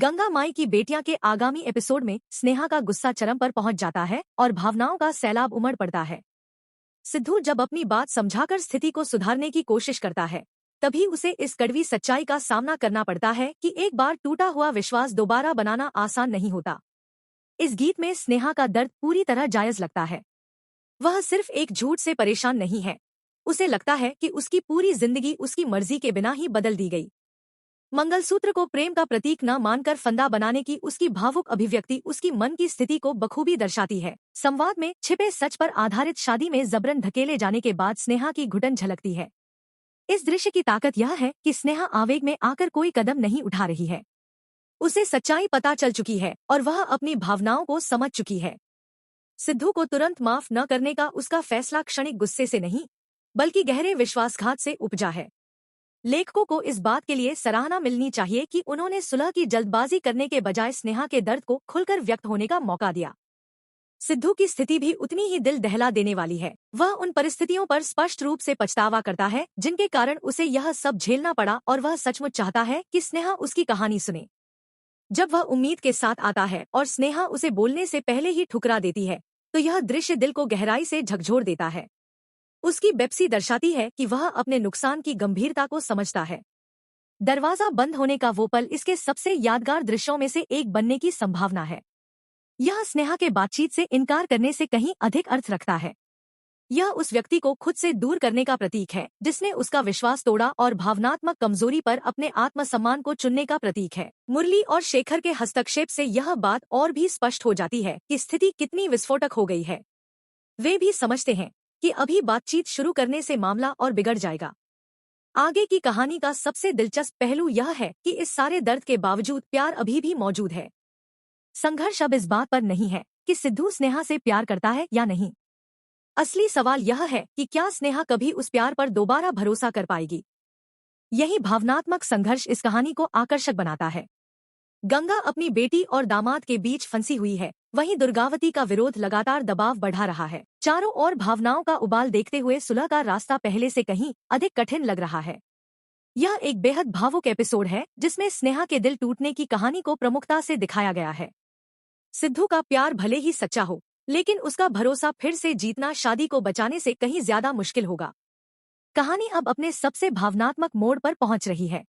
गंगा माई की बेटियां के आगामी एपिसोड में स्नेहा का गुस्सा चरम पर पहुंच जाता है और भावनाओं का सैलाब उमड़ पड़ता है। सिद्धू जब अपनी बात समझाकर स्थिति को सुधारने की कोशिश करता है, तभी उसे इस कड़वी सच्चाई का सामना करना पड़ता है कि एक बार टूटा हुआ विश्वास दोबारा बनाना आसान नहीं होता। इस गीत में स्नेहा का दर्द पूरी तरह जायज लगता है। वह सिर्फ एक झूठ से परेशान नहीं है। उसे लगता है कि उसकी पूरी जिंदगी उसकी मर्जी के बिना ही बदल दी गई। मंगलसूत्र को प्रेम का प्रतीक न मानकर फंदा बनाने की उसकी भावुक अभिव्यक्ति उसकी मन की स्थिति को बखूबी दर्शाती है। संवाद में छिपे सच पर आधारित शादी में जबरन धकेले जाने के बाद स्नेहा की घुटन झलकती है। इस दृश्य की ताकत यह है कि स्नेहा आवेग में आकर कोई कदम नहीं उठा रही है। उसे सच्चाई पता चल चुकी है और वह अपनी भावनाओं को समझ चुकी है। सिद्धू को तुरंत माफ न करने का उसका फैसला क्षणिक गुस्से से नहीं, बल्कि गहरे विश्वासघात से उपजा है। लेखकों को इस बात के लिए सराहना मिलनी चाहिए कि उन्होंने सुलह की जल्दबाजी करने के बजाय स्नेहा के दर्द को खुलकर व्यक्त होने का मौका दिया। सिद्धू की स्थिति भी उतनी ही दिल दहला देने वाली है। वह उन परिस्थितियों पर स्पष्ट रूप से पछतावा करता है जिनके कारण उसे यह सब झेलना पड़ा और वह सचमुच चाहता है कि स्नेहा उसकी कहानी सुने। जब वह उम्मीद के साथ आता है और स्नेहा उसे बोलने से पहले ही ठुकरा देती है, तो यह दृश्य दिल को गहराई से झकझोर देता है। उसकी बेपसी दर्शाती है कि वह अपने नुकसान की गंभीरता को समझता है। दरवाजा बंद होने का वो पल इसके सबसे यादगार दृश्यों में से एक बनने की संभावना है। यह स्नेहा के बातचीत से इनकार करने से कहीं अधिक अर्थ रखता है। यह उस व्यक्ति को खुद से दूर करने का प्रतीक है जिसने उसका विश्वास तोड़ा और भावनात्मक कमजोरी पर अपने आत्मसम्मान को चुनने का प्रतीक है। मुरली और शेखर के हस्तक्षेप से यह बात और भी स्पष्ट हो जाती है कि स्थिति कितनी विस्फोटक हो गई है। वे भी समझते हैं कि अभी बातचीत शुरू करने से मामला और बिगड़ जाएगा। आगे की कहानी का सबसे दिलचस्प पहलू यह है कि इस सारे दर्द के बावजूद प्यार अभी भी मौजूद है। संघर्ष अब इस बात पर नहीं है कि सिद्धू स्नेहा से प्यार करता है या नहीं। असली सवाल यह है कि क्या स्नेहा कभी उस प्यार पर दोबारा भरोसा कर पाएगी। यही भावनात्मक संघर्ष इस कहानी को आकर्षक बनाता है। गंगा अपनी बेटी और दामाद के बीच फंसी हुई है, वहीं दुर्गावती का विरोध लगातार दबाव बढ़ा रहा है। चारों ओर भावनाओं का उबाल देखते हुए सुलह का रास्ता पहले से कहीं अधिक कठिन लग रहा है। यह एक बेहद भावुक एपिसोड है जिसमें स्नेहा के दिल टूटने की कहानी को प्रमुखता से दिखाया गया है। सिद्धू का प्यार भले ही सच्चा हो, लेकिन उसका भरोसा फिर से जीतना शादी को बचाने से कहीं ज्यादा मुश्किल होगा। कहानी अब अपने सबसे भावनात्मक मोड़ पर पहुंच रही है।